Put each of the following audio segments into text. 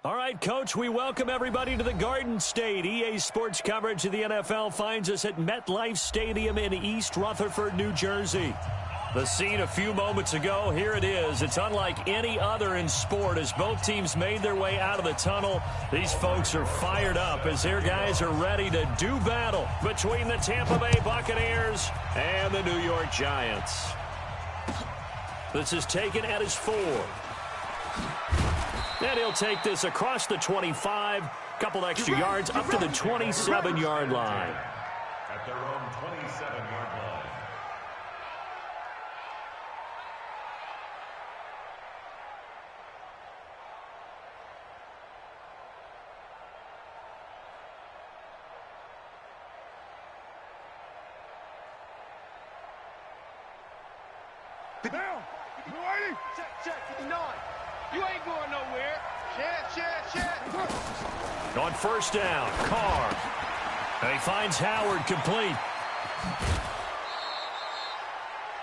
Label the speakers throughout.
Speaker 1: All right, Coach, we welcome everybody to the Garden State. EA Sports coverage of the NFL finds us at MetLife Stadium in East Rutherford, New Jersey. The scene a few moments ago, here it is. It's unlike any other in sport as both teams made their way out of the tunnel. These folks are fired up as their guys are ready to do battle between the Tampa Bay Buccaneers and the New York Giants. This is taken at his 4. And he'll take this across the 25, couple extra yards up to the 27-yard line.
Speaker 2: At their own 27-yard line.
Speaker 3: Down. Check, 59. You ain't going nowhere. Check.
Speaker 1: On first down, Carr. And he finds Howard complete.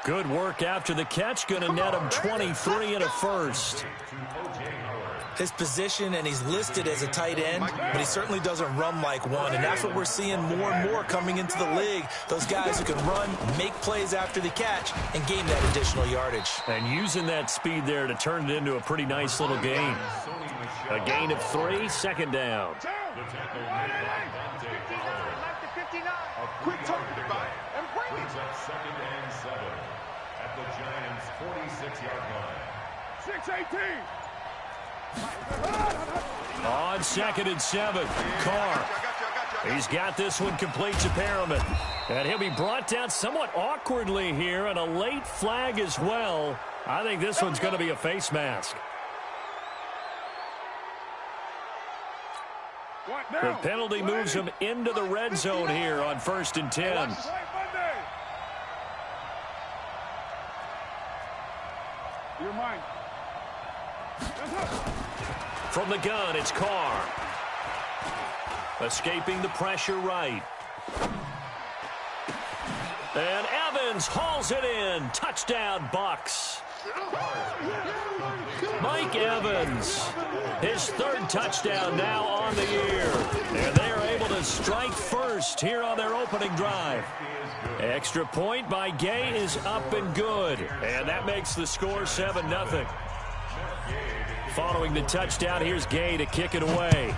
Speaker 1: Good work after the catch. Going to net him 23 and a first.
Speaker 4: His position, and he's listed as a tight end, but he certainly doesn't run like one, and that's what we're seeing more and more coming into the league. Those guys who can run, make plays after the catch, and gain that additional yardage.
Speaker 1: And using that speed there to turn it into a pretty nice little gain. A gain of 3, second down.
Speaker 3: Quick talking about it. And bring it.
Speaker 2: Second and 7 at the Giants' 46-yard line.
Speaker 3: 6-18.
Speaker 1: On second and 7, Carr. He's got this one complete to Perriman. And he'll be brought down somewhat awkwardly here, and a late flag as well. I think this one's going to be a face mask. The penalty moves him into the red zone here on first and 10.
Speaker 3: You're mine.
Speaker 1: From the gun, it's Carr. Escaping the pressure right. And Evans hauls it in. Touchdown, Bucks. Mike Evans, his 3rd touchdown now on the year. And they are able to strike first here on their opening drive. Extra point by Gay is up and good. And that makes the score 7-0. Following the touchdown, here's Gay to kick it away.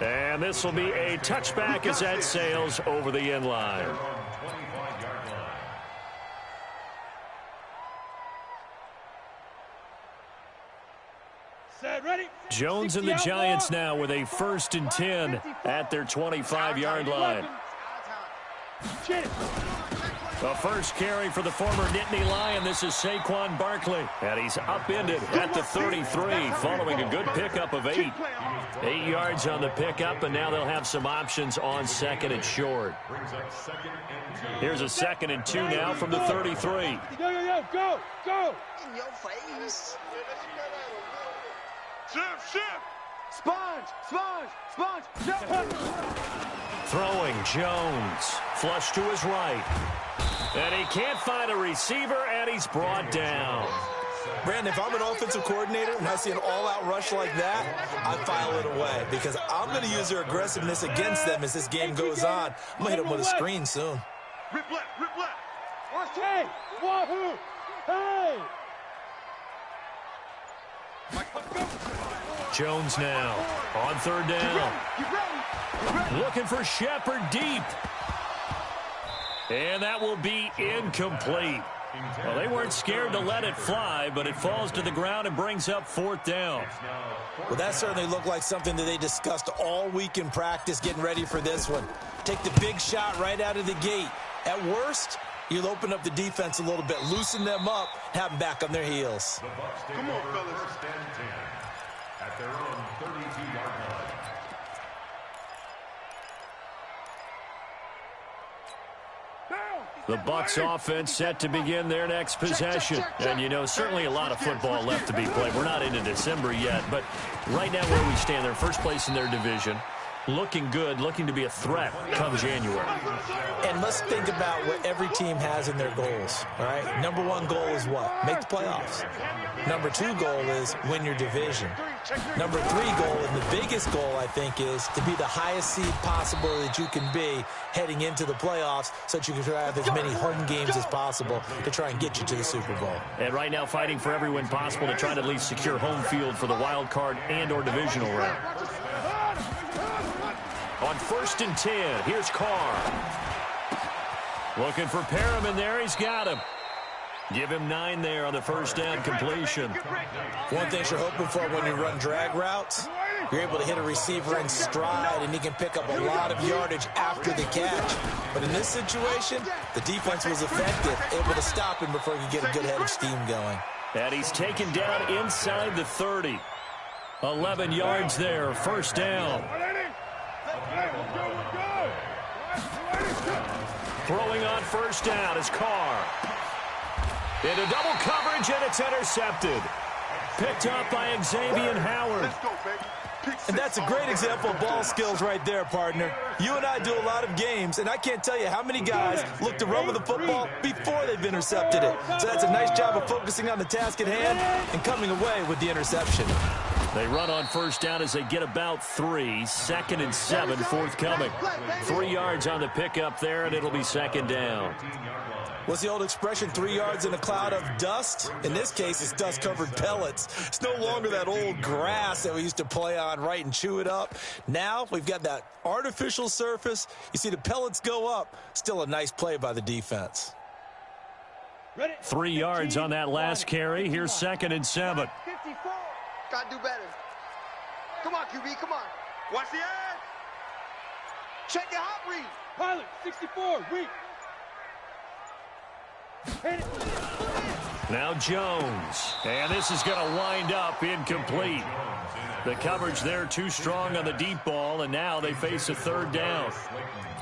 Speaker 1: And this will be a touchback as that sails over the end line. Jones and the Giants now with a first and 10 at their 25-yard line. The first carry for the former Nittany Lion. This is Saquon Barkley. And he's upended at the 33 following a good pickup of 8. 8 yards on the pickup, and now they'll have some options on second and short. Here's a 2nd and 2 now from the 33.
Speaker 3: Go. In your face. Shift. Sponge.
Speaker 1: Throwing Jones. Flush to his right. And he can't find a receiver, and he's brought down.
Speaker 4: Brandon, if I'm an offensive coordinator and I see an all-out rush like that, I file it away because I'm going to use their aggressiveness against them as this game goes on. I'm going to hit them with a screen soon.
Speaker 3: Rip left. Hey! Wahoo! Hey!
Speaker 1: Jones now on 3rd down. Looking for Shepard deep. And that will be incomplete. Well, they weren't scared to let it fly, but it falls to the ground and brings up 4th down.
Speaker 4: Well, that certainly looked like something that they discussed all week in practice getting ready for this one. Take the big shot right out of the gate. At worst, you'll open up the defense a little bit, loosen them up, have them back on their heels.
Speaker 2: Come on, fellas. At their own 32-yard line.
Speaker 1: The Bucs offense set to begin their next possession. And, you know, certainly a lot of football left to be played. We're not into December yet, but right now where we stand, they're first place in their division. looking good, looking to be a threat come January.
Speaker 4: And let's think about what every team has in their goals, all right? Number one goal is what? Make the playoffs. Number two goal is win your division. Number three goal, and the biggest goal, I think, is to be the highest seed possible that you can be heading into the playoffs so that you can have as many home games as possible to try and get you to the Super Bowl.
Speaker 1: And right now fighting for every win possible to try to at least secure home field for the wild card and or divisional round. On 1st and 10, here's Carr. Looking for Perriman there. He's got him. Give him 9 there on the first down completion.
Speaker 4: One thing you're hoping for when you run drag routes, you're able to hit a receiver in stride, and he can pick up a lot of yardage after the catch. But in this situation, the defense was effective, able to stop him before he could get a good head of steam going.
Speaker 1: And he's taken down inside the 30. 11 yards there, first down. Throwing on first down is Carr. Into double coverage, and it's intercepted. Picked up by Xavier Howard.
Speaker 4: And that's a great example of ball skills right there, partner. You and I do a lot of games, and I can't tell you how many guys look to run with the football before they've intercepted it. So that's a nice job of focusing on the task at hand and coming away with the interception.
Speaker 1: They run on first down as they get about 3. 2nd and 7 forthcoming. 3 yards on the pickup there, and it'll be 2nd down.
Speaker 4: What's the old expression, 3 yards in a cloud of dust? In this case, it's dust-covered pellets. It's no longer that old grass that we used to play on, right, and chew it up. Now we've got that artificial surface. You see the pellets go up. Still a nice play by the defense.
Speaker 1: 3 yards on that last carry. Here's 2nd and 7.
Speaker 3: Gotta do better. Come on, QB, come on. Watch the edge. Check your hot read. Pilot, 64, read.
Speaker 1: Now Jones. And this is going to wind up incomplete. The coverage there too strong on the deep ball, and now they face a 3rd down.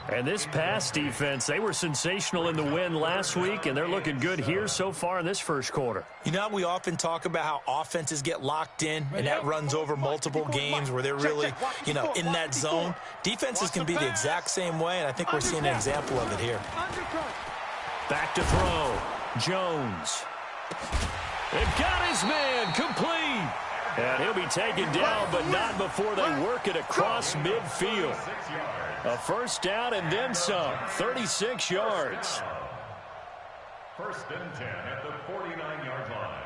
Speaker 1: And this pass defense, they were sensational in the win last week, and they're looking good here so far in this first quarter.
Speaker 4: You know, we often talk about how offenses get locked in, and that runs over multiple games where they're really, you know, in that zone. Defenses can be the exact same way, and I think we're seeing an example of it here.
Speaker 1: Back to throw. Jones. They've got his man complete. And he'll be taken down, but not before they work it across midfield. A first down and then some. 36 yards.
Speaker 2: 1st and 10 at the 49-yard line.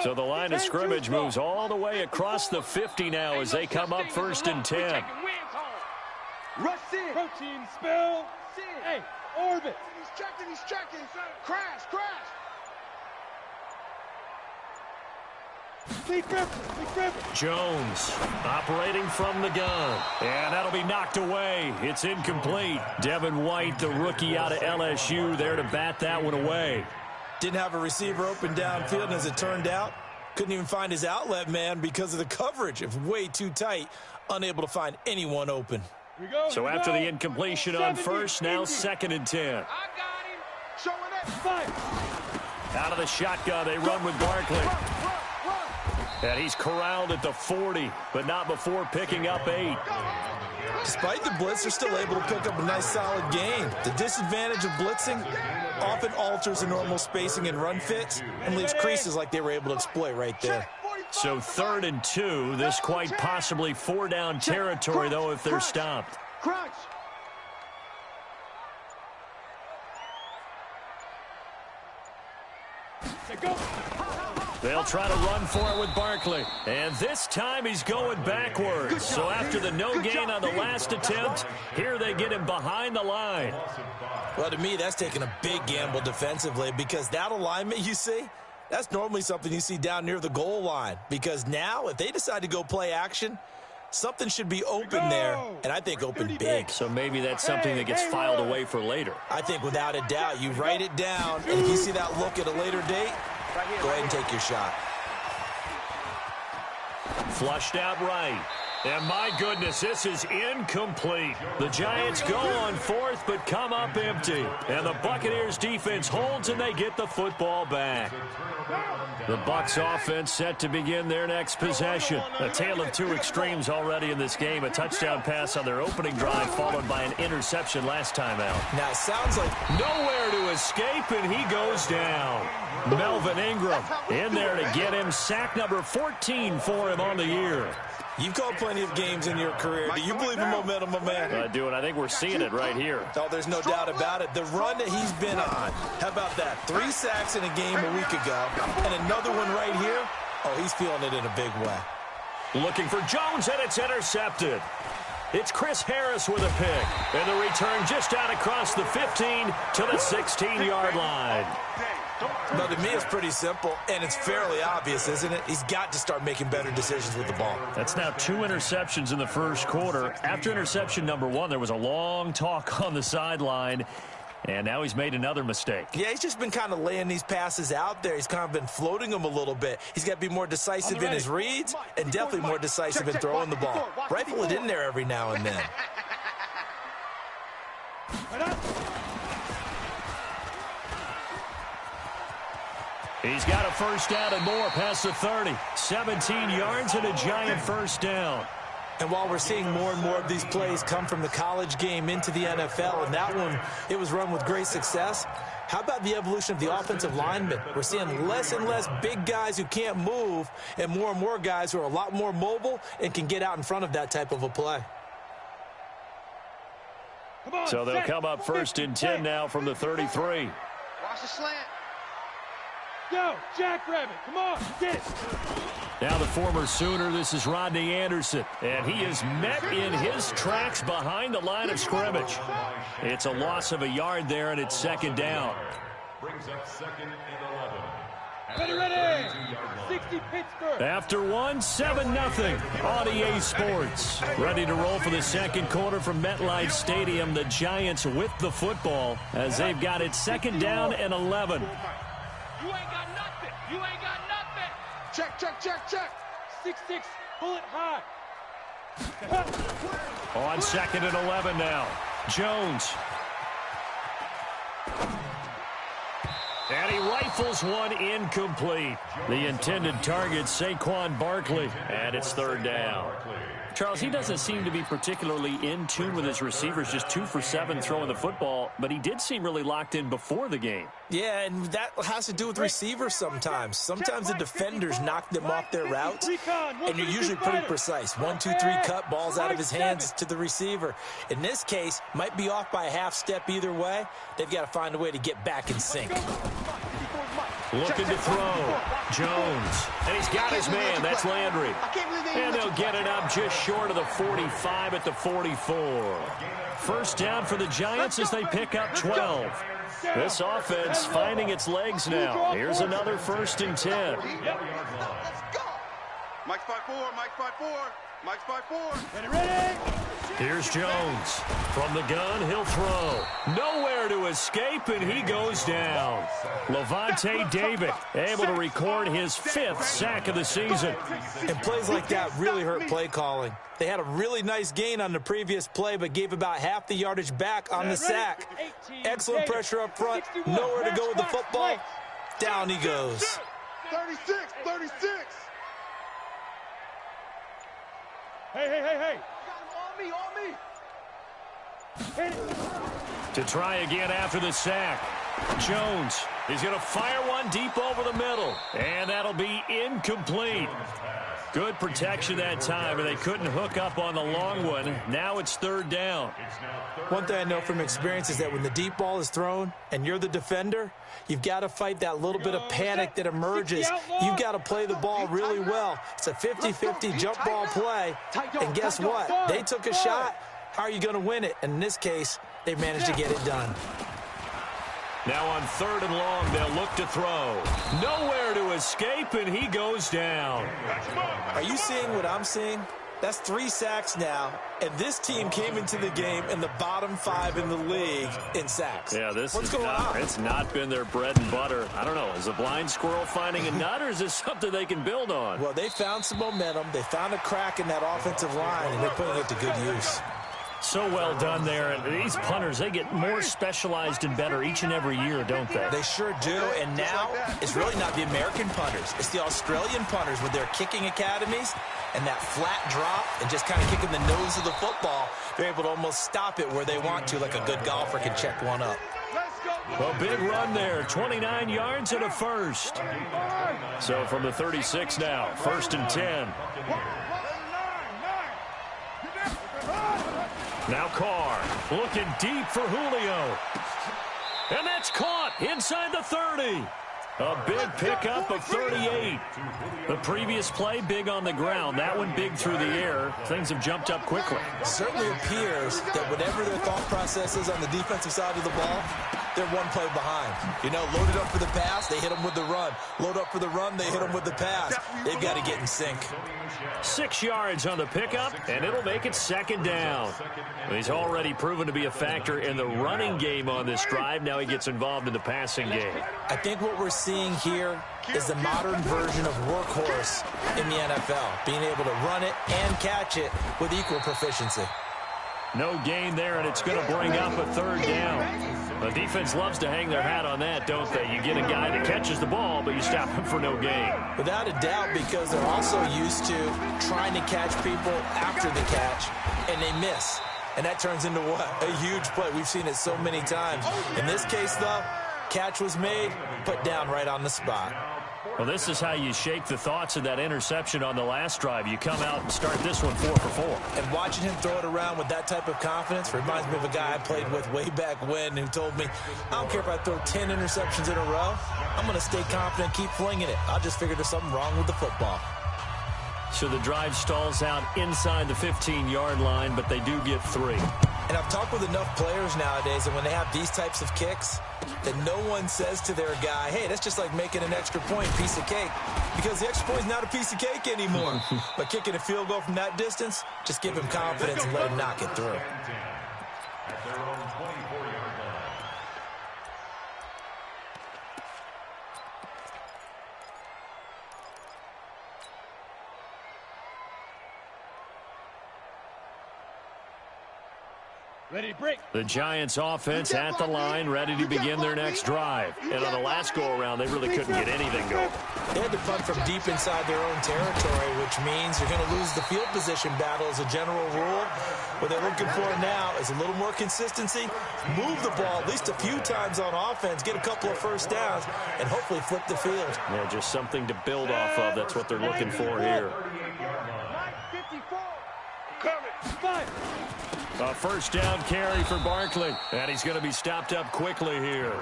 Speaker 1: So the line of scrimmage moves all the way across the 50 now as they come up 1st and 10.
Speaker 3: Rush in. Protein spill. Hey, orbit. He's checking. Crash.
Speaker 1: Jones operating from the gun. And that'll be knocked away. It's incomplete. Devin White, the rookie out of LSU, there to bat that one away.
Speaker 4: Didn't have a receiver open downfield, and as it turned out, couldn't even find his outlet man because of the coverage. It was way too tight, unable to find anyone open.
Speaker 1: So after the incompletion on first, now 2nd and 10.
Speaker 3: I got him. Showing up. Fight.
Speaker 1: Out of the shotgun, they run with Barkley. And he's corralled at the 40, but not before picking up 8.
Speaker 4: Despite the blitz, they're still able to pick up a nice solid gain. The disadvantage of blitzing often alters the normal spacing and run fits and leaves creases like they were able to exploit right there.
Speaker 1: So 3rd and 2, this quite possibly 4-down territory, though, if they're stopped.
Speaker 3: Crunch. Go.
Speaker 1: They'll try to run for it with Barkley. And this time he's going backwards. So after the no gain on the last attempt, here they get him behind the line.
Speaker 4: Well, to me, that's taking a big gamble defensively because that alignment you see, that's normally something you see down near the goal line. Because now, if they decide to go play action, something should be open there, and I think open big.
Speaker 1: So maybe that's something that gets filed away for later.
Speaker 4: I think without a doubt, you write it down, and if you see that look at a later date, go ahead and take your shot.
Speaker 1: Flushed out right. And my goodness, this is incomplete. The Giants go on fourth, but come up empty. And the Buccaneers defense holds, and they get the football back. The Bucs offense set to begin their next possession. A tale of two extremes already in this game. A touchdown pass on their opening drive, followed by an interception last time out.
Speaker 4: Now, it sounds like
Speaker 1: nowhere to escape, and he goes down. Melvin Ingram in there to get him. Sack number 14 for him on the year.
Speaker 4: You've called plenty of games in your career. Do you believe in momentum, my man?
Speaker 1: I do, and I think we're seeing it right here.
Speaker 4: Oh, there's no doubt about it. The run that he's been on. How about that? 3 sacks in a game a week ago, and another one right here. Oh, he's feeling it in a big way.
Speaker 1: Looking for Jones, and it's intercepted. It's Chris Harris with a pick. And the return just out across the 15 to the 16-yard line.
Speaker 4: Now, to me, it's pretty simple, and it's fairly obvious, isn't it? He's got to start making better decisions with the ball.
Speaker 1: That's now 2 interceptions in the first quarter. After interception number 1, there was a long talk on the sideline, and now he's made another mistake.
Speaker 4: Yeah, he's just been kind of laying these passes out there. He's kind of been floating them a little bit. He's got to be more decisive in his reads and definitely more decisive in throwing the ball. Rifle it in there every now and then.
Speaker 1: He's got a first down and more past the 30. 17 yards and a Giant first down.
Speaker 4: And while we're seeing more and more of these plays come from the college game into the NFL, and that one, it was run with great success, how about the evolution of the offensive linemen? We're seeing less and less big guys who can't move and more guys who are a lot more mobile and can get out in front of that type of a play.
Speaker 1: So they'll come up first and 10 now from the 33.
Speaker 3: Watch the slant.
Speaker 5: Yo, Jackrabbit, come on, get it.
Speaker 1: Now the former Sooner, this is Rodney Anderson, and he is met in his tracks behind the line of scrimmage. It's a loss of a yard there, and it's second down.
Speaker 2: Brings up second and 11.
Speaker 5: Ready. 60 Pittsburgh.
Speaker 1: After 1, 7-0 on EA Sports. Ready to roll for the second quarter from MetLife Stadium. The Giants with the football as they've got it second down and 11.
Speaker 5: You ain't got nothing. You ain't got nothing.
Speaker 3: Check.
Speaker 5: 6-6, bullet high.
Speaker 1: On second and 11 now. Jones. And he rifles one incomplete. The intended target, Saquon Barkley. And it's third down. Charles, he doesn't seem to be particularly in tune with his receivers, just 2 for 7 throwing the football, but he did seem really locked in before the game.
Speaker 4: Yeah, and that has to do with receivers sometimes. Sometimes the defenders knock them off their routes, and you're usually pretty precise. 1, 2, 3 cut, balls out of his hands to the receiver. In this case, might be off by a half step either way. They've got to find a way to get back in sync.
Speaker 1: Looking to throw. Jones. And he's got his man. That's Landry. And they'll get it up just short of the 45 at the 44. First down for the Giants as they pick up 12. This offense finding its legs now. Here's another first and 10.
Speaker 3: Let's go. Mike's 5-4. Mike's 5-4. Mike's 5-4.
Speaker 5: Ready.
Speaker 1: Here's Jones. From the gun, he'll throw. Nowhere to escape, and he goes down. Levante David able to record his 5th sack of the season.
Speaker 4: And plays like that really hurt play calling. They had a really nice gain on the previous play, but gave about half the yardage back on the sack. Excellent pressure up front. Nowhere to go with the football. Down he goes.
Speaker 3: 36.
Speaker 5: Hey.
Speaker 3: On me.
Speaker 5: Hit it.
Speaker 1: To try again after the sack. Jones is going to fire one deep over the middle. And that'll be incomplete. Good protection that time, and they couldn't hook up on the long one. Now it's third down.
Speaker 4: One thing I know from experience is that when the deep ball is thrown and you're the defender, you've got to fight that little bit of panic that emerges. You've got to play the ball really well. It's a 50-50 jump ball play. And guess what? They took a shot. How are you going to win it? And in this case, they managed to get it done.
Speaker 1: Now on third and long, they'll look to throw. Nowhere to escape, and he goes down.
Speaker 4: Are you seeing what I'm seeing? That's 3 sacks now, and this team came into the game in the bottom 5 in the league in sacks.
Speaker 1: Yeah,
Speaker 4: What's going on?
Speaker 1: It's not been their bread and butter. I don't know. Is a blind squirrel finding a nut, or is this something they can build on?
Speaker 4: Well, they found some momentum. They found a crack in that offensive line, and they're putting it to good use.
Speaker 1: So well done there. And these punters, they get more specialized and better each and every year, don't they?
Speaker 4: They sure do. And now it's really not the American punters. It's the Australian punters with their kicking academies and that flat drop and just kind of kicking the nose of the football. They're able to almost stop it where they want to, like a good golfer can check one up.
Speaker 1: A big run there, 29 yards and a first. So from the 36 now, 1st and 10. Now Carr looking deep for Julio. And that's caught inside the 30. A big pickup of 38. The previous play, big on the ground. That one big through the air. Things have jumped up quickly.
Speaker 4: Certainly appears that whatever their thought process is on the defensive side of the ball, they're one play behind. You know, loaded up for the pass, they hit them with the run. Load up for the run, they hit them with the pass. They've got to get in sync.
Speaker 1: 6 yards on the pickup, and it'll make it 2nd down. He's already proven to be a factor in the running game on this drive. Now he gets involved in the passing game.
Speaker 4: I think what we're seeing here is the modern version of workhorse in the NFL, being able to run it and catch it with equal proficiency.
Speaker 1: No gain there, and it's going to bring up a 3rd down. The defense loves to hang their hat on that, don't they? You get a guy that catches the ball, but you stop him for no gain.
Speaker 4: Without a doubt, because they're also used to trying to catch people after the catch, and they miss. And that turns into what? A huge play. We've seen it so many times. In this case, though, catch was made, put down right on the spot.
Speaker 1: Well, this is how you shake the thoughts of that interception on the last drive. You come out and start this one 4 for 4.
Speaker 4: And watching him throw it around with that type of confidence reminds me of a guy I played with way back when who told me, I don't care if I throw 10 interceptions in a row. I'm going to stay confident, keep flinging it. I'll just figure there's something wrong with the football.
Speaker 1: So the drive stalls out inside the 15-yard line, but they do get 3.
Speaker 4: And I've talked with enough players nowadays, and when they have these types of kicks, that no one says to their guy, hey, that's just like making an extra point, piece of cake. Because the extra point is not a piece of cake anymore. But kicking a field goal from that distance, just give him confidence and let him knock it through.
Speaker 2: At their own 24-yard line.
Speaker 5: Ready, break.
Speaker 1: The Giants offense at the line, ready to begin their next drive. And on the last go-around, they really couldn't get anything going.
Speaker 4: They had to punt from deep inside their own territory, which means you're going to lose the field position battle as a general rule. What they're looking for now is a little more consistency, move the ball at least a few times on offense, get a couple of first downs, and hopefully flip the field.
Speaker 1: Yeah, just something to build off of. That's what they're looking for here.
Speaker 5: 54. Coming. 5.
Speaker 1: A first down carry for Barkley. And he's going to be stopped up quickly here.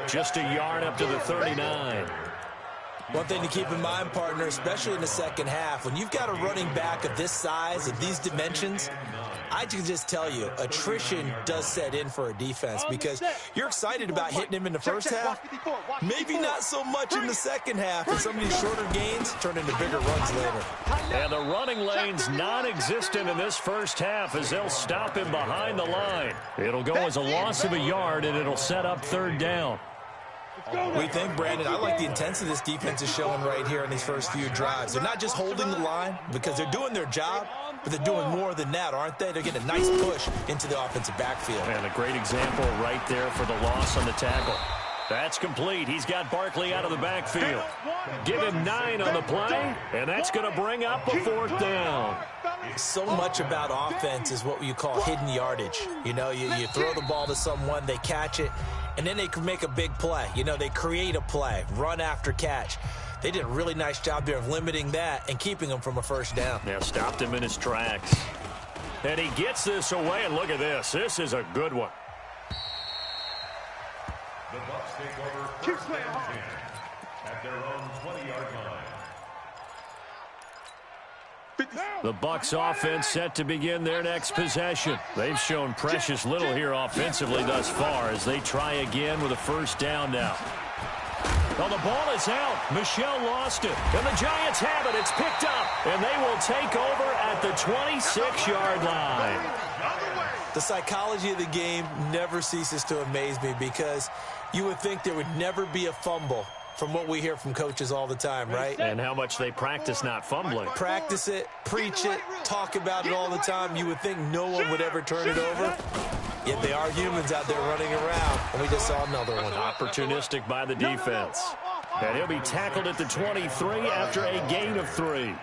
Speaker 1: Just a yard up to the 39.
Speaker 4: One thing to keep in mind, partner, especially in the second half, when you've got a running back of this size, of these dimensions, I can just tell you, attrition does set in for a defense because you're excited about hitting him in the first half, maybe not so much in the second half, and some of these shorter gains turn into bigger runs later.
Speaker 1: And the running lane's non-existent in this first half as they'll stop him behind the line. It'll go as a loss of a yard, and it'll set up 3rd down.
Speaker 4: We think, Brandon, I like the intensity this defense is showing right here in these first few drives. They're not just holding the line because they're doing their job, but they're doing more than that, aren't they? They're getting a nice push into the offensive backfield.
Speaker 1: And a great example right there for the loss on the tackle. That's complete. He's got Barkley out of the backfield. Give him 9 on the play, and that's going to bring up a 4th down.
Speaker 4: So much about offense is what you call hidden yardage. You know, you throw the ball to someone, they catch it, and then they can make a big play. You know, they create a play, run after catch. They did a really nice job there of limiting that and keeping him from a first down.
Speaker 1: Yeah, stopped him in his tracks. And he gets this away, and look at this. This is a good one.
Speaker 2: The Bucs take over 1st and 10 at their own 20-yard line.
Speaker 1: The Bucs offense set to begin their next possession. They've shown precious little here offensively thus far as they try again with a first down now. Well, the ball is out. Michel lost it. And the Giants have it. It's picked up. And they will take over at the 26-yard line.
Speaker 4: The psychology of the game never ceases to amaze me because you would think there would never be a fumble from what we hear from coaches all the time, right?
Speaker 1: And how much they practice not fumbling.
Speaker 4: Practice it, preach it, talk about it all the time. You would think no one would ever turn it over. Yet they are humans out there running around, and we just saw another one.
Speaker 1: Opportunistic by the defense. And he'll be tackled at the 23 after a gain of 3.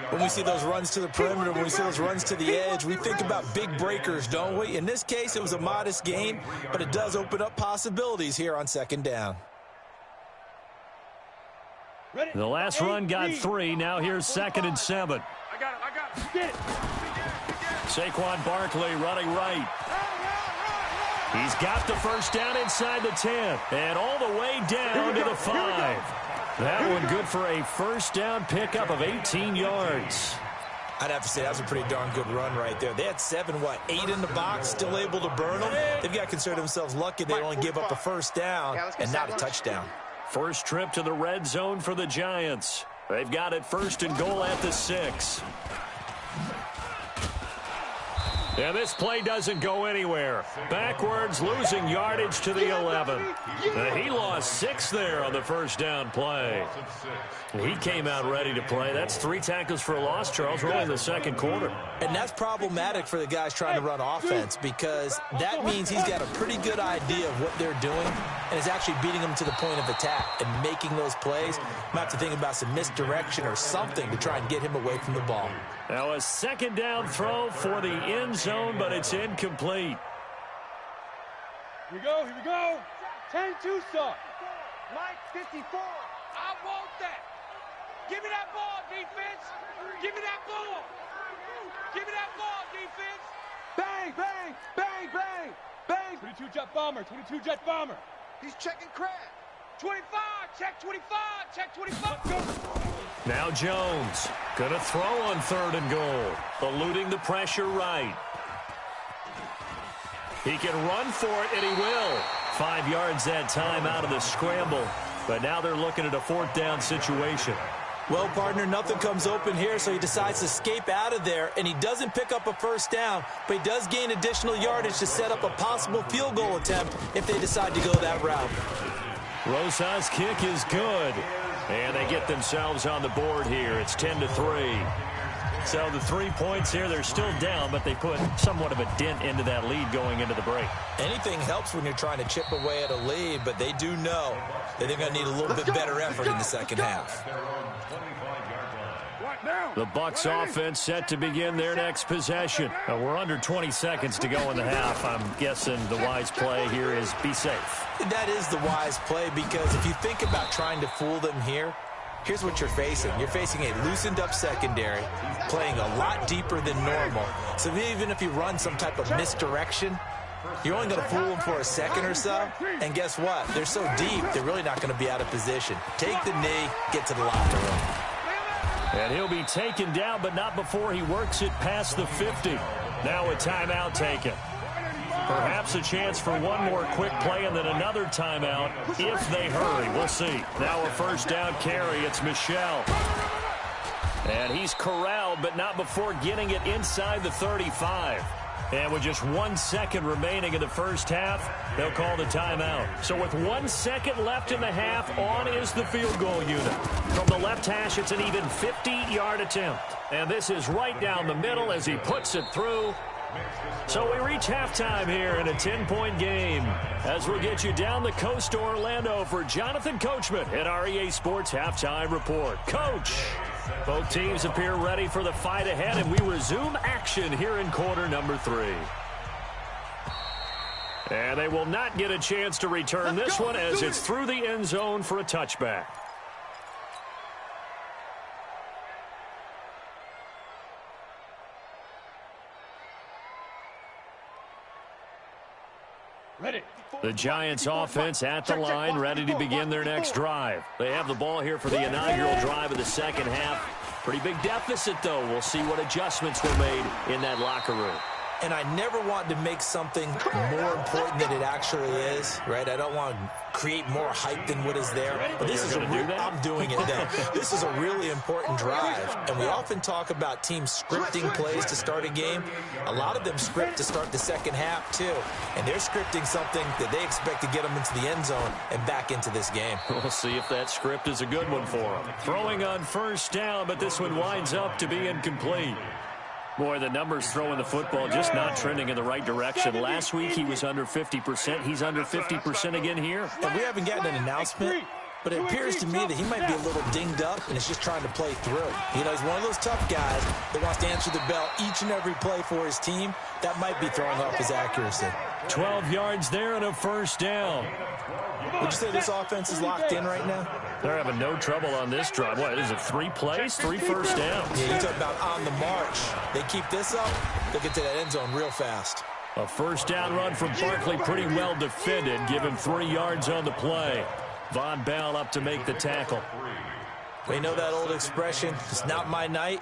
Speaker 4: When we see those runs to the perimeter, when we see those runs to the edge, we think about big breakers, don't we? In this case, it was a modest gain, but it does open up possibilities here on second down.
Speaker 1: The last run got 3. Now here's 2nd and 7.
Speaker 5: I got him.
Speaker 1: Saquon Barkley running right. He's got the first down inside the 10 and all the way down to the 5. That one good for a first down pickup of 18 yards.
Speaker 4: I'd have to say that was a pretty darn good run right there. They had 8 in the box, still able to burn them. They've got to consider themselves lucky they only gave up a first down and not a touchdown.
Speaker 1: First trip to the red zone for the Giants. They've got it 1st and goal at the 6. And this play doesn't go anywhere. Backwards, losing yardage to the 11. He lost 6 there on the first down play. He came out ready to play. That's 3 tackles for a loss, Charles, early in the second quarter.
Speaker 4: And that's problematic for the guys trying to run offense because that means he's got a pretty good idea of what they're doing and is actually beating them to the point of attack and making those plays. Might have to think about some misdirection or something to try and get him away from the ball.
Speaker 1: Now a second down throw for the end zone, but it's incomplete.
Speaker 5: Here we go. 10-2 start.
Speaker 3: Mike, 54.
Speaker 5: I want that. Give me that ball, defense. Give me that ball. Give me that ball, defense.
Speaker 3: Bang, bang, bang, bang, bang.
Speaker 5: 22 jet bomber, 22 jet bomber.
Speaker 3: He's checking crab.
Speaker 5: 25, check 25, check 25.
Speaker 1: Now Jones gonna throw on 3rd and goal, eluding the pressure right. He can run for it, and he will. 5 yards that time out of the scramble, but now they're looking at a 4th down situation.
Speaker 4: Well, partner, nothing comes open here, so he decides to escape out of there, and he doesn't pick up a first down, but he does gain additional yardage to set up a possible field goal attempt if they decide to go that route.
Speaker 1: Rosa's kick is good, and they get themselves on the board here. It's 10-3. So the 3 points here, they're still down, but they put somewhat of a dent into that lead going into the break.
Speaker 4: Anything helps when you're trying to chip away at a lead, but they do know that they're going to need a little bit better effort in the second half.
Speaker 1: The Bucs offense set to begin their next possession. We're under 20 seconds to go in the half. I'm guessing the wise play here is be safe.
Speaker 4: That is the wise play because if you think about trying to fool them here, here's what you're facing. You're facing a loosened up secondary, playing a lot deeper than normal. So even if you run some type of misdirection, you're only going to fool them for a second or so. And guess what? They're so deep, they're really not going to be out of position. Take the knee, get to the locker room.
Speaker 1: And he'll be taken down, but not before he works it past the 50. Now a timeout taken. Perhaps a chance for one more quick play and then another timeout if they hurry. We'll see. Now a first down carry. It's Michel. And he's corralled, but not before getting it inside the 35. And with just 1 second remaining in the first half, they'll call the timeout. So with 1 second left in the half, on is the field goal unit. From the left hash, it's an even 50-yard attempt. And this is right down the middle as he puts it through. So we reach halftime here in a 10-point game. As we'll get you down the coast to Orlando for Jonathan Coachman at our EA Sports Halftime Report. Coach, both teams appear ready for the fight ahead, and we resume action here in quarter number 3. And they will not get a chance to return this one as it's through the end zone for a touchback.
Speaker 5: Ready.
Speaker 1: The Giants offense at the line, ready to begin their next drive. They have the ball here for the inaugural drive of the second half. Pretty big deficit, though. We'll see what adjustments were made in that locker room.
Speaker 4: and I never want to make something more important than it actually is, right? I don't want to create more hype than what is there. But this is I'm doing it though. This is a really important drive, and we often talk about teams scripting plays to start a game. A lot of them script to start the second half too, and they're scripting something that they expect to get them into the end zone and back into this game.
Speaker 1: We'll see if that script is a good one for them. Throwing on first down, but this one winds up to be incomplete. Boy, the numbers throwing the football just not trending in the right direction. Last week he was under 50%. He's under 50% again here.
Speaker 4: And we haven't gotten an announcement, but it appears to me that he might be a little dinged up and is just trying to play through. You know, he's one of those tough guys that wants to answer the bell each and every play for his team. That might be throwing off his accuracy.
Speaker 1: 12 yards there and a first down.
Speaker 4: Would you say this offense is locked in right now?
Speaker 1: They're having no trouble on this drive. What, is it 3 plays, 3 first downs?
Speaker 4: Yeah, you talk about on the march. They keep this up, they'll get to that end zone real fast.
Speaker 1: A first down run from Barkley, pretty well defended. Give him 3 yards on the play. Von Bell up to make the tackle.
Speaker 4: We know that old expression, it's not my night.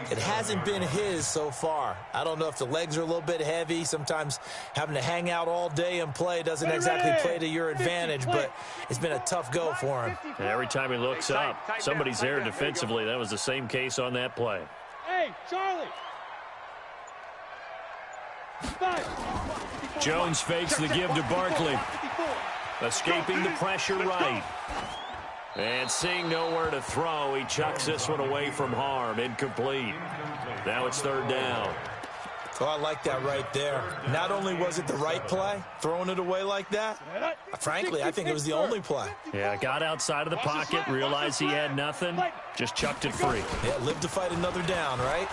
Speaker 4: It hasn't been his so far. I don't know if the legs are a little bit heavy. Sometimes having to hang out all day and play doesn't exactly play to your advantage, but it's been a tough go for him.
Speaker 1: And every time he looks up, somebody's there defensively. That was the same case on that play.
Speaker 5: Hey, Charlie.
Speaker 1: Jones fakes the give to Barkley. Escaping the pressure right. And seeing nowhere to throw, he chucks this one away from harm. Incomplete. Now it's third down.
Speaker 4: Oh, I like that right there. Not only was it the right play, throwing it away like that, frankly, I think it was the only play.
Speaker 1: Yeah, got outside of the pocket, realized he had nothing, just chucked it free.
Speaker 4: Yeah, live to fight another down, right?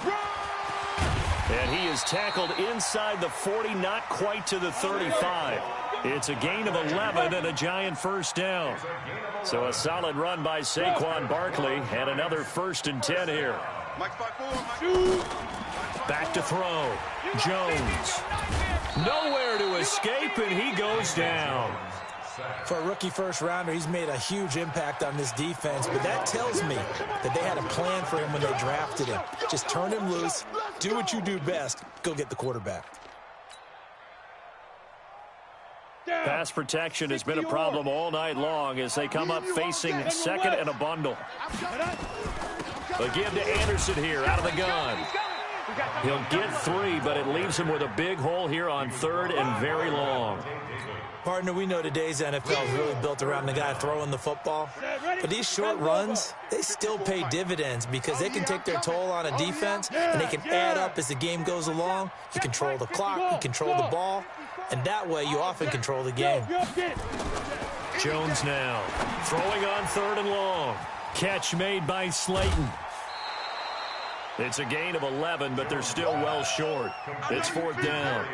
Speaker 1: And he is tackled inside the 40, not quite to the 35. It's a gain of 11 and a giant first down. So a solid run by Saquon Barkley and another 1st and 10 here. Back to throw. Jones. Nowhere to escape, and he goes down.
Speaker 4: For a rookie first-rounder, he's made a huge impact on this defense, but that tells me that they had a plan for him when they drafted him. Just turn him loose, do what you do best, go get the quarterback.
Speaker 1: Pass protection has been a problem all night long as they come up facing second and a bundle. A give to Anderson here out of the gun. He'll get 3, but it leaves him with a big hole here on 3rd and very long.
Speaker 4: Partner, we know today's NFL is really built around the guy throwing the football. But these short runs, they still pay dividends because they can take their toll on a defense, and they can add up as the game goes along. You control the clock, you control the ball, and that way you often control the game.
Speaker 1: Jones now throwing on 3rd and long. Catch made by Slayton. It's a gain of 11, but they're still well short. It's 4th down.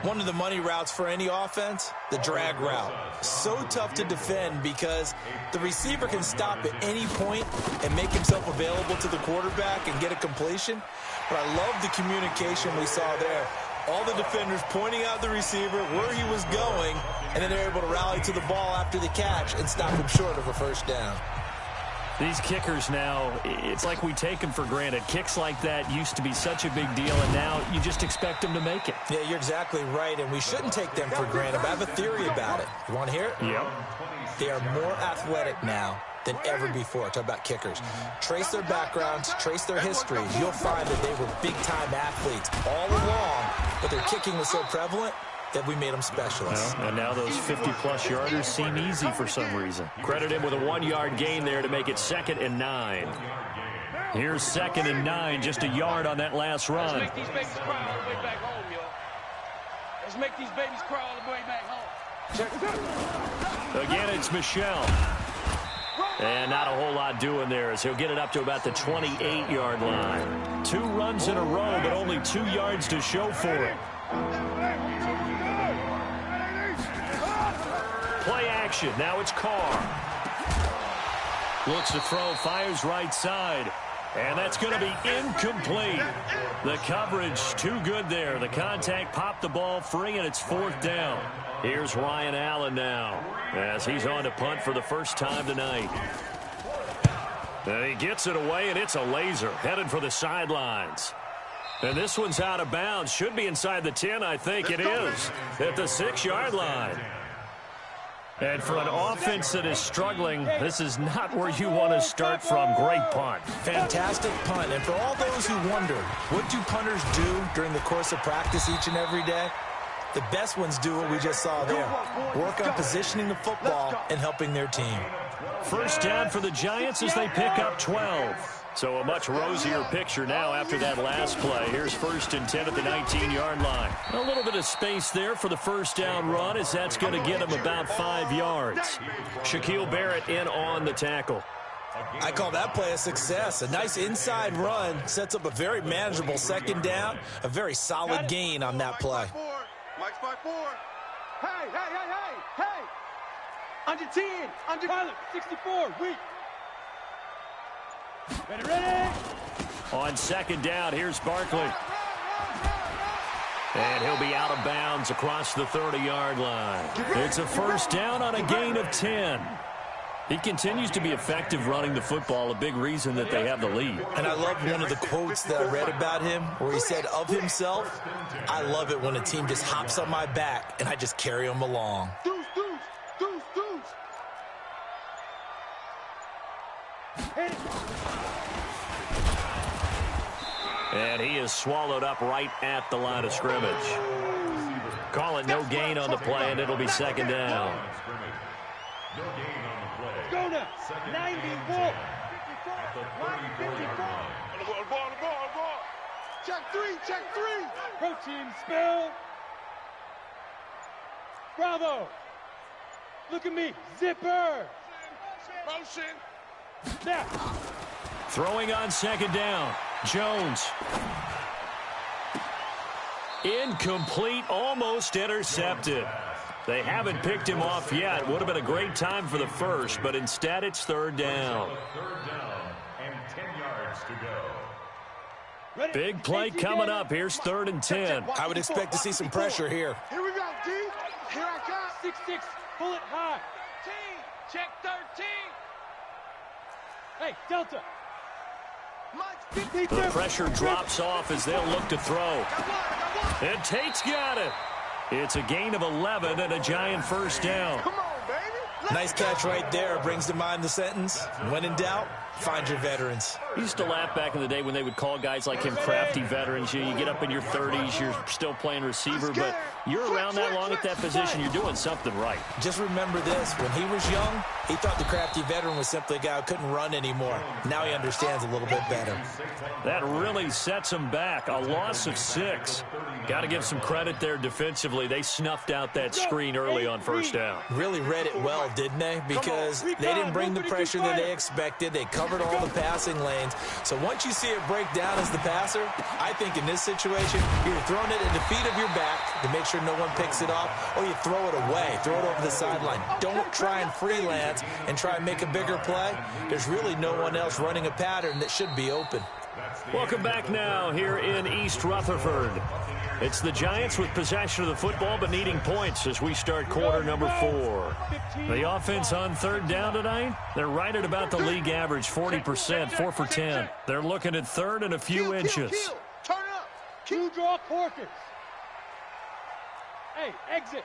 Speaker 4: One of the money routes for any offense, the drag route. So tough to defend because the receiver can stop at any point and make himself available to the quarterback and get a completion. But I love the communication we saw there. All the defenders pointing out the receiver, where he was going, and then they're able to rally to the ball after the catch and stop him short of a first down.
Speaker 1: These kickers now, it's like we take them for granted. Kicks like that used to be such a big deal, and now you just expect them to make it.
Speaker 4: Yeah, you're exactly right, and we shouldn't take them for granted. But I have a theory about it. You want to hear it?
Speaker 1: Yep.
Speaker 4: They are more athletic now than ever before. Talk about kickers. Trace their backgrounds, trace their history. You'll find that they were big-time athletes all along, but their kicking was so prevalent that we made them specialists.
Speaker 1: Well, and now those 50-plus yarders seem easy for some reason. Credit him with a 1-yard gain there to make it 2nd and 9. Here's 2nd and 9, just a yard on that last run.
Speaker 5: Let's make these babies cry all the way back home, yo. Let's make these babies cry all the way back home.
Speaker 1: Again, it's Michelle. And not a whole lot doing there as he'll get it up to about the 28-yard line. 2 runs in a row, but only 2 yards to show for it. Play action. Now it's Carr. Looks to throw, fires right side. And that's going to be incomplete. The coverage too good there. The contact popped the ball free, and it's 4th down. Here's Ryan Allen now as he's on to punt for the first time tonight. And he gets it away, and it's a laser headed for the sidelines. And this one's out of bounds. Should be inside the 10, I think. It is at the 6-yard line. And for an offense that is struggling, this is not where you want to start from. Great punt.
Speaker 4: Fantastic punt. And for all those who wonder, what do punters do during the course of practice each and every day? The best ones do what we just saw there. Work on positioning the football and helping their team.
Speaker 1: First down for the Giants as they pick up 12. So a much rosier picture now after that last play. Here's 1st and 10 at the 19-yard line. A little bit of space there for the first down run as that's going to get him about 5 yards. Shaquille Barrett in on the tackle.
Speaker 4: I call that play a success. A nice inside run sets up a very manageable second down. A very solid gain on that play.
Speaker 3: Mike's by 4.
Speaker 5: Hey. Under 10. Under pilot. 64. Weak. Ready.
Speaker 1: On second down, here's Barkley. And he'll be out of bounds across the 30-yard line. It's a first down on a gain of 10. He continues to be effective running the football, a big reason that they have the lead.
Speaker 4: And I love one of the quotes that I read about him where he said of himself, I love it when a team just hops on my back and I just carry them along.
Speaker 3: Deuce.
Speaker 1: And he is swallowed up right at the line of scrimmage. Call it no gain on the play, and it'll be second down.
Speaker 2: No gain on the play.
Speaker 5: Go now. 91.
Speaker 3: The ball. Check three.
Speaker 5: Protein spell. Bravo. Look at me. Zipper.
Speaker 3: Motion.
Speaker 5: Now.
Speaker 1: Throwing on second down. Jones. Incomplete, almost intercepted. They haven't picked him off yet. Would have been a great time for the first, but instead it's third down.
Speaker 2: Third down and 10 yards to go.
Speaker 5: Ready.
Speaker 1: Big play coming up. Here's 3rd and 10.
Speaker 4: I would expect to see some pressure here.
Speaker 3: Here we go, D. Here I come.
Speaker 5: 6-6. Pull it high. Check 13. Hey, Delta.
Speaker 1: The pressure drops off as they'll look to throw. And Tate's got it. It's a gain of 11 and a Giant first down.
Speaker 3: Come on, baby.
Speaker 4: Nice catch right there. Brings to mind the sentence, when in doubt, find your veterans.
Speaker 1: I used to laugh back in the day when they would call guys like him crafty veterans. You get up in your 30s, you're still playing receiver, but you're around that long at that position, you're doing something right.
Speaker 4: Just remember this, when he was young, he thought the crafty veteran was simply a guy who couldn't run anymore. Now he understands a little bit better.
Speaker 1: That really sets him back. A loss of 6. Got to give some credit there defensively. They snuffed out that screen early on first down.
Speaker 4: Really read it well, didn't they? Because they didn't bring the pressure that they expected. They covered all the passing lanes. So once you see it break down as the passer, I think in this situation, you're throwing it at the feet of your back to make sure no one picks it off, or you throw it away, throw it over the sideline. Don't try and freelance and try and make a bigger play. There's really no one else running a pattern that should be open.
Speaker 1: Welcome back now here in East Rutherford. It's the Giants with possession of the football but needing points as we start quarter number 4. The offense on third down tonight, they're right at about the league average, 40%, 4 for 10. They're looking at third and a few inches.
Speaker 3: Turn up.
Speaker 5: Two draw quarters. Hey, exit.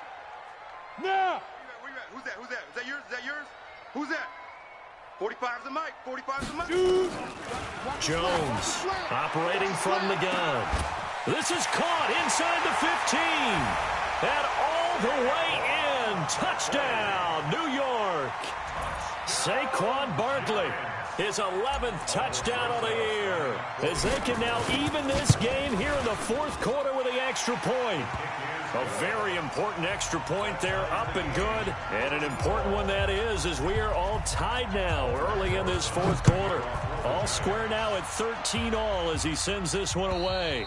Speaker 5: Now.
Speaker 3: Where you at? Who's that? Is that yours? Who's that? 45's the mic. 45's the mic.
Speaker 1: Jones operating from the gun. This is caught inside the 15. And all the way in. Touchdown, New York. Saquon Barkley, his 11th touchdown of the year. As they can now even this game here in the fourth quarter with the extra point. A very important extra point there, up and good. And an important one that is, as we are all tied now early in this fourth quarter. All square now at 13 all as he sends this one away.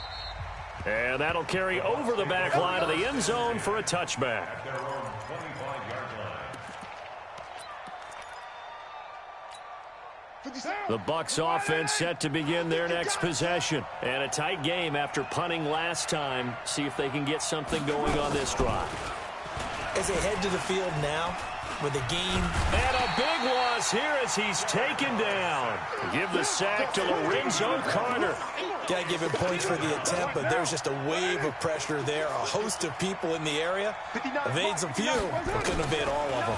Speaker 1: And that'll carry over the back line of the end zone for a touchback. The Bucs offense set to begin their next possession. And a tight game after punting last time. See if they can get something going on this drive.
Speaker 4: As they head to the field now, with a gain.
Speaker 1: And a big loss here as he's taken down. Give the sack to Lorenzo Carter.
Speaker 4: Got to give him points for the attempt, but there's just a wave of pressure there. A host of people in the area. Evades a few, but couldn't evade all of them.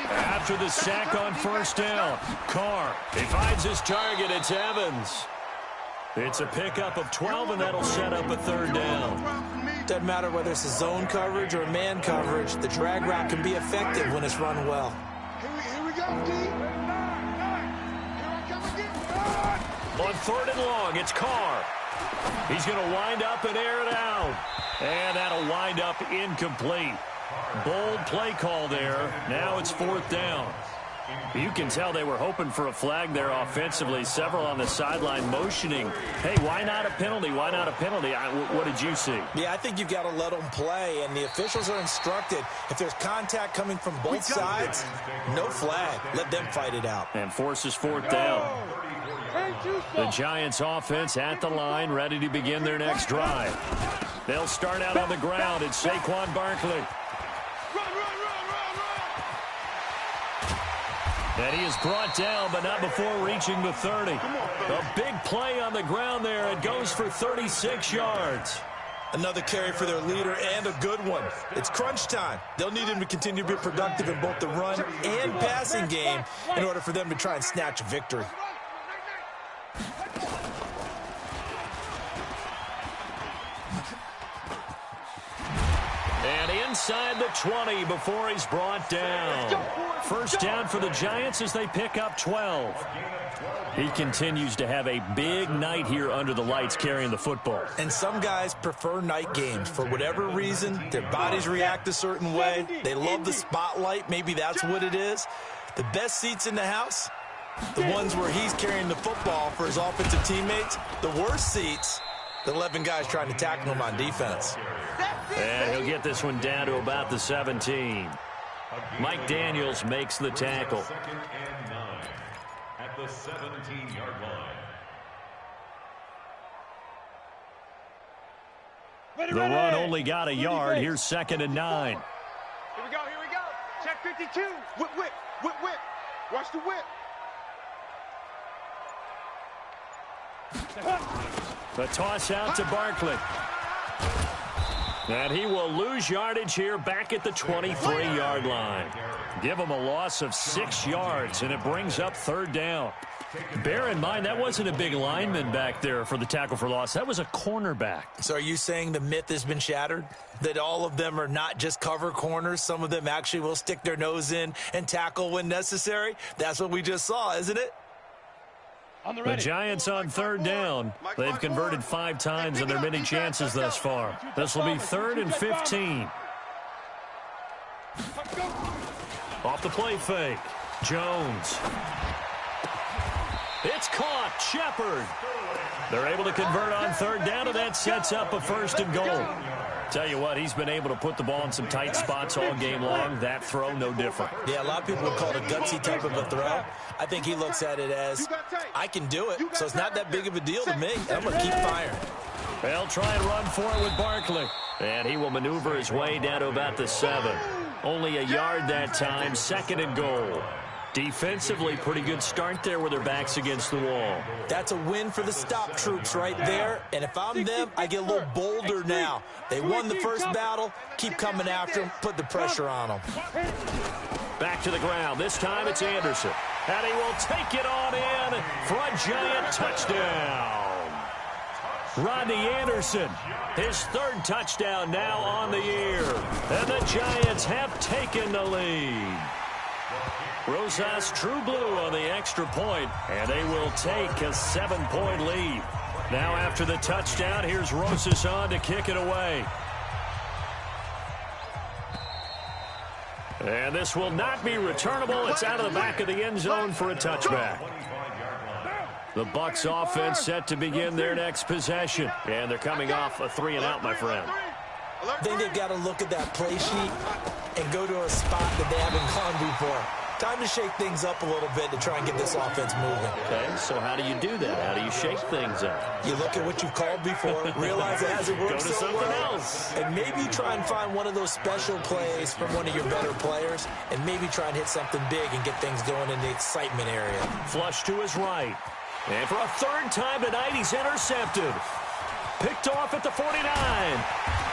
Speaker 1: After the sack on first down, Carr, he finds his target. It's Evans. It's a pickup of 12, and that'll set up a third down.
Speaker 4: Doesn't matter whether it's a zone coverage or a man coverage. The drag route can be effective when it's run well.
Speaker 3: Here we go, D. Here I come again.
Speaker 1: On third and long, it's Carr. He's going to wind up and air it out. And that'll wind up incomplete. Bold play call there. Now it's fourth down. You can tell they were hoping for a flag there offensively. Several on the sideline motioning. Hey, why not a penalty? Why not a penalty? What did you see?
Speaker 4: Yeah, I think you've got to let them play, and the officials are instructed. If there's contact coming from both sides, no flag. Let them fight it out.
Speaker 1: And forces fourth down. The Giants offense at the line, ready to begin their next drive. They'll start out on the ground. It's Saquon Barkley. And he is brought down, but not before reaching the 30. A big play on the ground there. It goes for 36 yards.
Speaker 4: Another carry for their leader, and a good one. It's crunch time. They'll need him to continue to be productive in both the run and passing game in order for them to try and snatch a victory.
Speaker 1: And inside the 20 before he's brought down. First down for the Giants as they pick up 12. He continues to have a big night here under the lights carrying the football.
Speaker 4: And some guys prefer night games. For whatever reason, their bodies react a certain way. They love the spotlight. Maybe that's what it is. The best seats in the house, the ones where he's carrying the football for his offensive teammates. The worst seats, the 11 guys trying to tackle him on defense.
Speaker 1: And he'll get this one down to about the 17. Mike Daniels makes the tackle.
Speaker 2: Second and 9 at the 17-yard line.
Speaker 1: The run only got a yard. Here's second and 9.
Speaker 3: Here we go, here we go. Check 52. Whip, whip, whip, whip. Watch the whip.
Speaker 1: The toss out to Barkley. And he will lose yardage here back at the 23-yard line. Give him a loss of 6 yards, and it brings up third down. Bear in mind, that wasn't a big lineman back there for the tackle for loss. That was a cornerback.
Speaker 4: So are you saying the myth has been shattered? That all of them are not just cover corners? Some of them actually will stick their nose in and tackle when necessary? That's what we just saw, isn't it?
Speaker 1: The Giants on third down. They've converted 5 times in their many chances thus far. This will be 3rd and 15. Off the play fake. Jones. It's caught. Shepard. They're able to convert on third down, and that sets up a 1st and goal. Tell you what, he's been able to put the ball in some tight spots all game long. That throw, no different.
Speaker 4: Yeah, a lot of people would call it a gutsy type of a throw. I think he looks at it as, I can do it, so it's not that big of a deal to me. I'm going to keep firing.
Speaker 1: They'll try and run for it with Barkley. And he will maneuver his way down to about the 7. Only a yard that time, 2nd and goal. Defensively, pretty good start there with their backs against the wall.
Speaker 4: That's a win for the stop troops right there. And if I'm them, I get a little bolder now. They won the first battle. Keep coming after them. Put the pressure on them.
Speaker 1: Back to the ground. This time it's Anderson. And he will take it on in for a Giant touchdown. Rodney Anderson, his 3rd touchdown now on the year. And the Giants have taken the lead. Rosas True Blue on the extra point, and they will take a 7-point lead. Now after the touchdown, here's Rosas on to kick it away. And this will not be returnable. It's out of the back of the end zone for a touchback. The Bucs offense set to begin their next possession. And they're coming off a 3-and-out, my friend.
Speaker 4: I think they've got to look at that play sheet and go to a spot that they haven't gone before. Time to shake things up a little bit to try and get this offense moving.
Speaker 1: Okay, so how do you do that? How do you shake things up?
Speaker 4: You look at what you've called before, realize it hasn't worked
Speaker 1: Go to
Speaker 4: so
Speaker 1: something
Speaker 4: well,
Speaker 1: else.
Speaker 4: and maybe try and find one of those special plays from one of your better players, and maybe try and hit something big and get things going in the excitement area.
Speaker 1: Flush to his right. And for a third time tonight, he's intercepted. Picked off at the 49.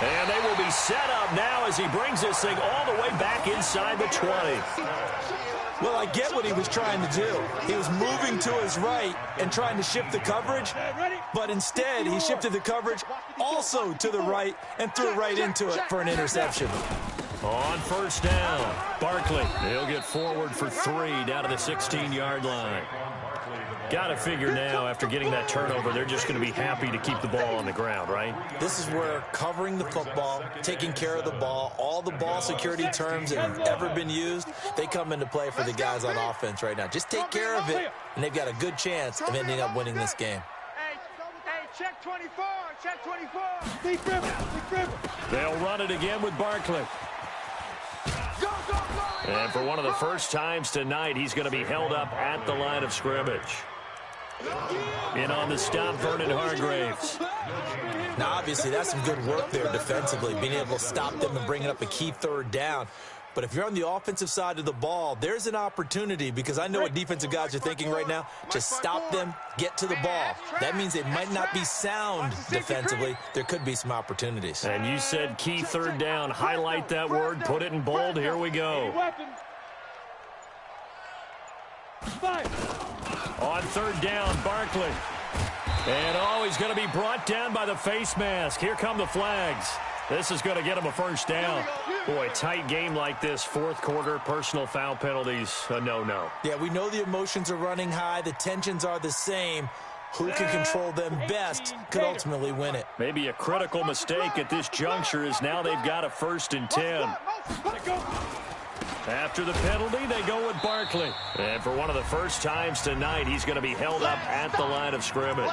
Speaker 1: And they will be set up now as he brings this thing all the way back inside the 20.
Speaker 4: Well, I get what he was trying to do. He was moving to his right and trying to shift the coverage, but instead he shifted the coverage also to the right and threw right into it for an interception.
Speaker 1: On first down, Barkley. He'll get forward for 3 down to the 16-yard line. Got to figure now, after getting that turnover, they're just going to be happy to keep the ball on the ground, right?
Speaker 4: This is where covering the football, taking care of the ball, all the ball security terms that have ever been used, they come into play for the guys on offense right now. Just take care of it, and they've got a good chance of ending up winning this game.
Speaker 5: Hey, check 24, check 24. Deep river.
Speaker 1: They'll run it again with Barkley. And for one of the first times tonight, he's going to be held up at the line of scrimmage. In on the stop, Vernon Hargraves.
Speaker 4: Now, obviously, that's some good work there defensively, being able to stop them and bringing up a key third down. But if you're on the offensive side of the ball, there's an opportunity, because I know what defensive guys are thinking right now. Just stop them, get to the ball. That means they might not be sound defensively. There could be some opportunities.
Speaker 1: And you said key third down. Highlight that word, put it in bold. Here we go. On third down, Barkley. And, he's going to be brought down by the face mask. Here come the flags. This is going to get him a first down. Boy, tight game like this, fourth quarter, personal foul penalties, a no-no.
Speaker 4: Yeah, we know the emotions are running high. The tensions are the same. Who can control them best could ultimately win it.
Speaker 1: Maybe a critical mistake at this juncture is now they've got a 1st and 10. After the penalty, they go with Barkley. And for one of the first times tonight, he's going to be held up at the line of scrimmage.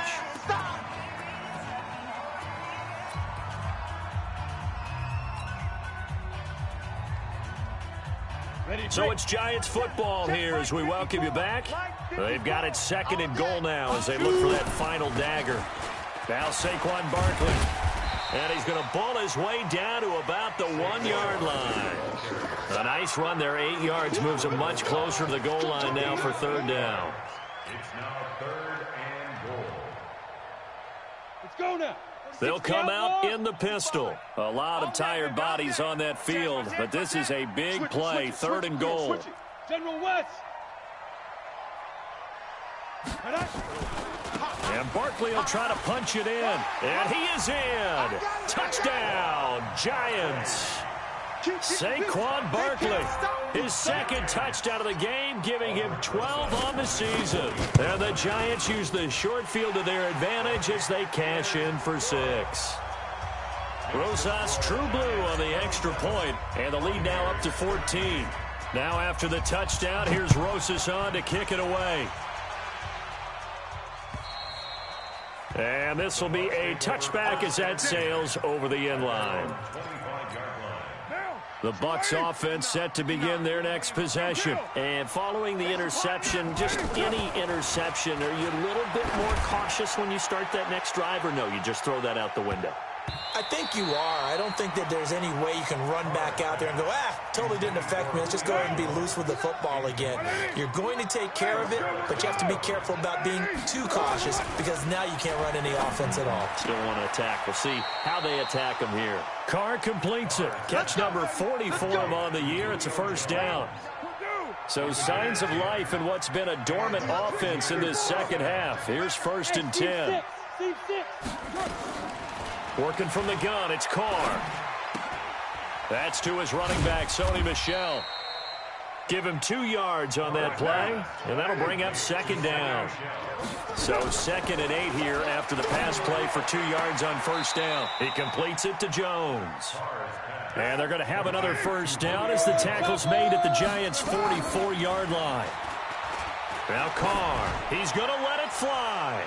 Speaker 1: So it's Giants football here as we welcome you back. They've got it 2nd and goal now as they look for that final dagger. Now Saquon Barkley. And he's going to ball his way down to about the 1-yard line. A nice run there, 8 yards, moves him much closer to the goal line now for third down.
Speaker 2: It's now 3rd and goal.
Speaker 5: Let's go now.
Speaker 1: They'll come out in the pistol. A lot of tired bodies on that field, but this is a big play, 3rd and goal.
Speaker 5: General West.
Speaker 1: And Barkley will try to punch it in. And he is in. Touchdown, Giants. Saquon Barkley, his 2nd touchdown of the game, giving him 12 on the season. And the Giants use the short field to their advantage as they cash in for 6. Rosas True Blue on the extra point, and the lead now up to 14. Now after the touchdown, here's Rosas on to kick it away. And this will be a touchback as that sails over the end line. The Bucs offense set to begin their next possession. And following the interception, just any interception, are you a little bit more cautious when you start that next drive, or no, you just throw that out the window?
Speaker 4: I think you are. I don't think that there's any way you can run back out there and go, totally didn't affect me. Let's just go ahead and be loose with the football again. You're going to take care of it, but you have to be careful about being too cautious, because now you can't run any offense at all.
Speaker 1: Still want to attack. We'll see how they attack him here. Carr completes it. Catch number 40 for him on the year. It's a first down. So signs of life in what's been a dormant offense in this second half. Here's 1st and 10. Working from the gun, it's Carr. That's to his running back, Sony Michel. Give him 2 yards on that play, and that'll bring up 2nd down. So 2nd and 8 here after the pass play for 2 yards on first down. He completes it to Jones. And they're going to have another first down as the tackle's made at the Giants' 44-yard line. Now Carr, he's going to let it fly.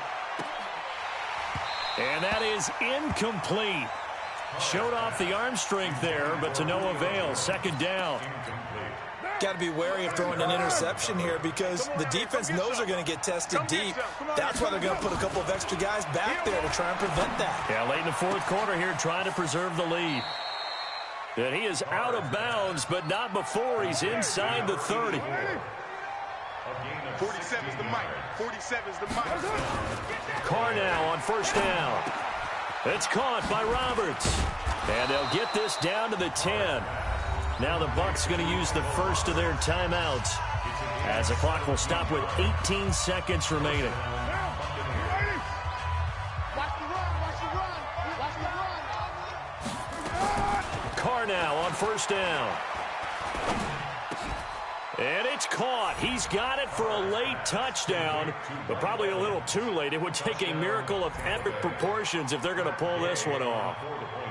Speaker 1: And that is incomplete. Showed off the arm strength there, but to no avail. 2nd down.
Speaker 4: Got to be wary of throwing an interception here because the defense knows they're going to get tested deep. That's why they're going to put a couple of extra guys back there to try and prevent that.
Speaker 1: Yeah, late in the fourth quarter here, trying to preserve the lead. And he is out of bounds, but not before he's inside the 30.
Speaker 3: 47's the mic. 47's the mic.
Speaker 1: Carr now on first down. It's caught by Roberts. And they'll get this down to the 10. Now the Bucs going to use the first of their timeouts as the clock will stop with 18 seconds remaining. Carr now on first down. And it's caught. He's got it for a late touchdown, but probably a little too late. It would take a miracle of epic proportions if they're going to pull this one off.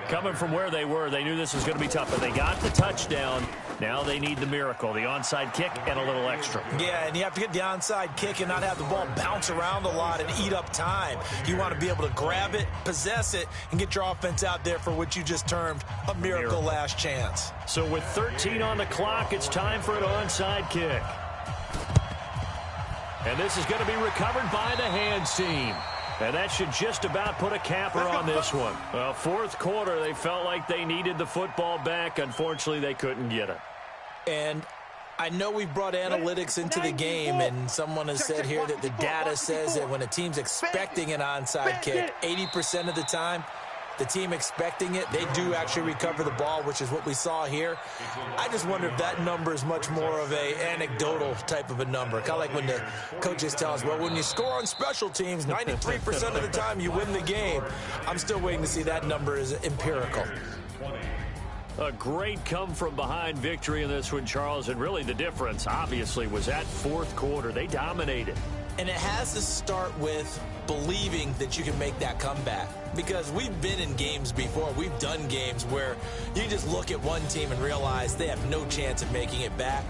Speaker 1: Coming from where they were, they knew this was going to be tough, but they got the touchdown. Now they need the miracle, the onside kick and a little extra.
Speaker 4: Yeah, and you have to get the onside kick and not have the ball bounce around a lot and eat up time. You want to be able to grab it, possess it, and get your offense out there for what you just termed a miracle last chance.
Speaker 1: So with 13 on the clock, it's time for an onside kick. And this is going to be recovered by the hands team. And that should just about put a capper on this one. Well, fourth quarter, they felt like they needed the football back. Unfortunately, they couldn't get it.
Speaker 4: And I know we've brought analytics into the game, and someone has said here that the data says that when a team's expecting an onside kick, 80% of the time, the team expecting it, they do actually recover the ball, which is what we saw here. I just wonder if that number is much more of a anecdotal type of a number. Kind of like when the coaches tell us, well, when you score on special teams, 93% of the time you win the game. I'm still waiting to see that number is empirical.
Speaker 1: A great come-from-behind victory in this one, Charles, and really the difference, obviously, was that fourth quarter. They dominated.
Speaker 4: And it has to start with believing that you can make that comeback. Because we've been in games before. We've done games where you just look at one team and realize they have no chance of making it back.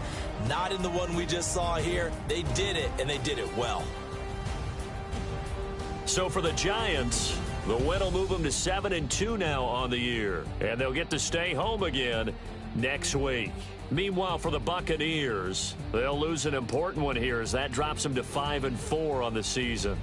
Speaker 4: Not in the one we just saw here. They did it, and they did it well.
Speaker 1: So for the Giants, the win will move them to 7-2 now on the year. And they'll get to stay home again next week. Meanwhile, for the Buccaneers, they'll lose an important one here as that drops them to 5-4 on the season.